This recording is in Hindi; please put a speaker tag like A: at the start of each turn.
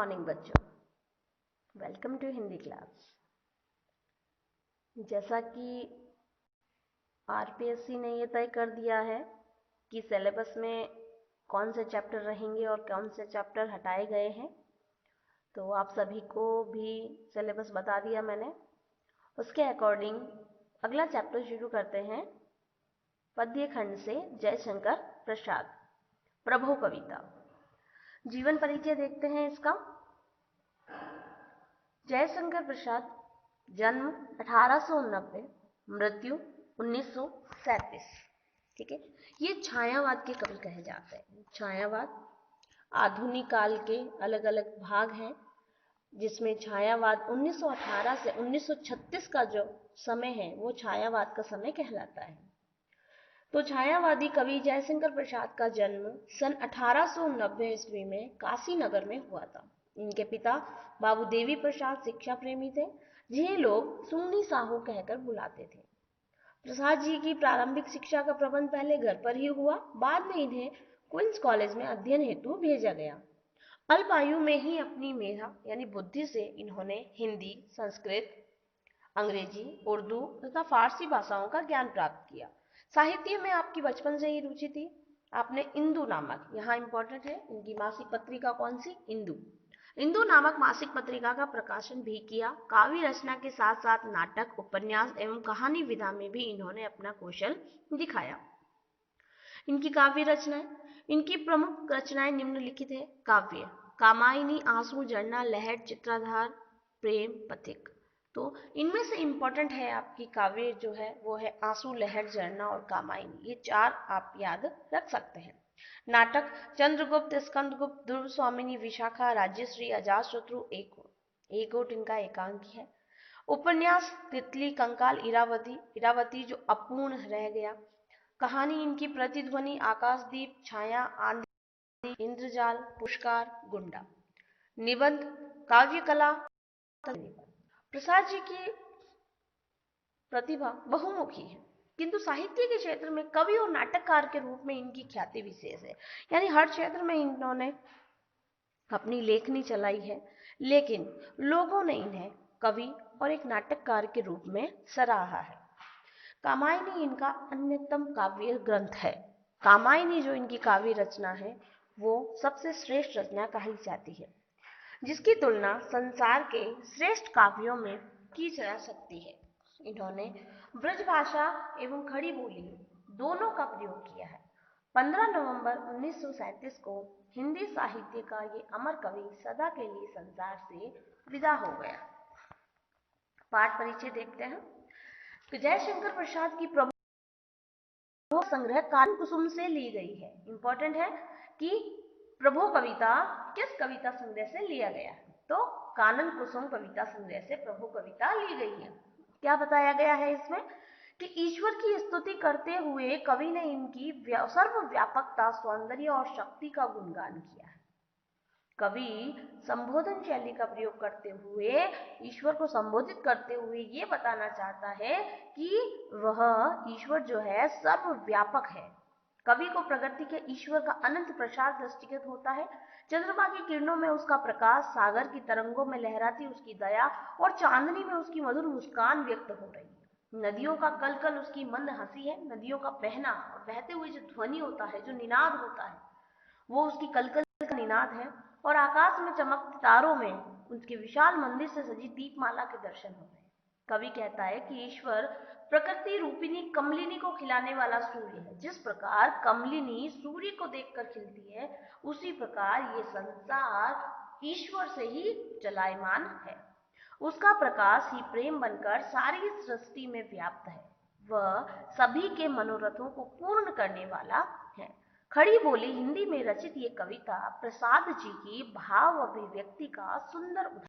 A: मॉर्निंग बच्चों, वेलकम टू हिंदी क्लास। जैसा कि आरपीएससी ने ये तय कर दिया है कि सिलेबस में कौन से चैप्टर रहेंगे और कौन से चैप्टर हटाए गए हैं, तो आप सभी को भी सिलेबस बता दिया मैंने। उसके अकॉर्डिंग अगला चैप्टर शुरू करते हैं पद्य खंड से जयशंकर प्रसाद, प्रभो कविता। जीवन परिचय देखते हैं इसका। जयशंकर प्रसाद जन्म 1890, मृत्यु 1937। ठीक है, ये छायावाद के कवि कहे जाते हैं। छायावाद आधुनिक काल के अलग अलग भाग हैं, जिसमें छायावाद 1918 से 1936 का जो समय है वो छायावाद का समय कहलाता है। तो छायावादी कवि जयशंकर प्रसाद का जन्म सन 1890 ईस्वी में काशी नगर में हुआ था। इनके पिता बाबू देवी प्रसाद शिक्षा प्रेमी थे, जिन्हें लोग सुन्नी साहू कहकर बुलाते थे। प्रसाद जी की प्रारंभिक शिक्षा का प्रबंध पहले घर पर ही हुआ, बाद में इन्हें क्वींस कॉलेज में अध्ययन हेतु भेजा गया। अल्प आयु में ही अपनी मेधा यानी बुद्धि से इन्होंने हिंदी, संस्कृत, अंग्रेजी, उर्दू तथा फारसी भाषाओं का ज्ञान प्राप्त किया। साहित्य में आपकी बचपन से ही रुचि थी। आपने इंदु नामक, यहाँ इंपॉर्टेंट है, इनकी मासिक पत्रिका कौन सी? इंदु नामक मासिक पत्रिका का प्रकाशन भी किया। काव्य रचना के साथ साथ नाटक, उपन्यास एवं कहानी विधा में भी इन्होंने अपना कौशल दिखाया। इनकी काव्य रचनाएं, इनकी प्रमुख रचनाएं निम्नलिखित है। काव्य कामायनी, आंसू, झरना, लहर, चित्राधार, प्रेम, पथिक। तो इनमें से इंपॉर्टेंट है आपकी काव्य जो है वो है आंसू, लहर, झरना और कामायनी। ये चार आप याद रख सकते हैं। नाटक चंद्रगुप्त, स्कंदगुप्त, ध्रुव स्वामिनी, विशाखा, राज्यश्री, अजातशत्रु, एक ओट इनका एकांकी है। उपन्यास तितली, कंकाल, इरावती जो अपूर्ण रह गया। कहानी इनकी प्रतिध्वनि, आकाशदीप, छाया, आंधी, इंद्रजाल, पुष्कार, गुंडा। निबंध काव्य कला। प्रसाद जी की प्रतिभा बहुमुखी है, किंतु साहित्य के क्षेत्र में कवि और नाटककार के रूप में इनकी ख्याति विशेष है। यानी हर क्षेत्र में इन्होंने अपनी लेखनी चलाई है, लेकिन लोगों ने इन्हें कवि और एक नाटककार के रूप में सराहा है। कामायनी इनका अन्यतम काव्य ग्रंथ है। कामायनी जो इनकी काव्य रचना है वो सबसे श्रेष्ठ रचना कही जाती है, जिसकी तुलना संसार के श्रेष्ठ काव्यों में की जा सकती है। इन्होंने ब्रजभाषा एवं खड़ी बोली दोनों का प्रयोग किया है। 15 नवंबर 1937 को हिंदी साहित्य का ये अमर कवि सदा के लिए संसार से विदा हो गया। पाठ परिचय देखते हैं। तो जयशंकर प्रसाद की प्रभु संग्रह कानन कुसुम से ली गई है। इंपॉर्टेंट है कि प्रभु कविता किस कविता संग्रह से लिया गया है? तो कानन कुसुम कविता संग्रह से प्रभु कविता ली गई है। क्या बताया गया है इसमें? कि ईश्वर की स्तुति करते हुए कवि ने इनकी सर्वव्यापकता, सौंदर्य और शक्ति का गुणगान किया है। कवि संबोधन शैली का प्रयोग करते हुए ईश्वर को संबोधित करते हुए ये बताना चाहता है कि वह ईश्वर जो है सर्वव्यापक है। कवि को प्रकृति के ईश्वर का अनंत प्रसाद दृष्टिगत होता है। चंद्रमा की किरणों में उसका प्रकाश, सागर की तरंगों में लहराती उसकी दया और चांदनी में उसकी मधुर मुस्कान व्यक्त हो रही है। नदियों का कलकल उसकी मंद हंसी है। नदियों का बहना और बहते हुए जो ध्वनि होता है, जो निनाद होता है, वो उसकी कलकल का निनाद है। और आकाश में चमकते तारों में उसके विशाल मंदिर से सजी दीपमाला के दर्शन होते हैं। कवि कहता है कि ईश्वर प्रकृति रूपिणी कमलिनी को खिलाने वाला सूर्य है। जिस प्रकार कमलिनी सूर्य को देखकर खिलती है, उसी प्रकार ये संसार ईश्वर से ही चलायमान है। उसका प्रकाश ही प्रेम बनकर सारी सृष्टि में व्याप्त है। वह सभी के मनोरथों को पूर्ण करने वाला है। खड़ी बोली हिंदी में रचित ये कविता प्रसाद जी की भाव अभिव्यक्ति का सुंदर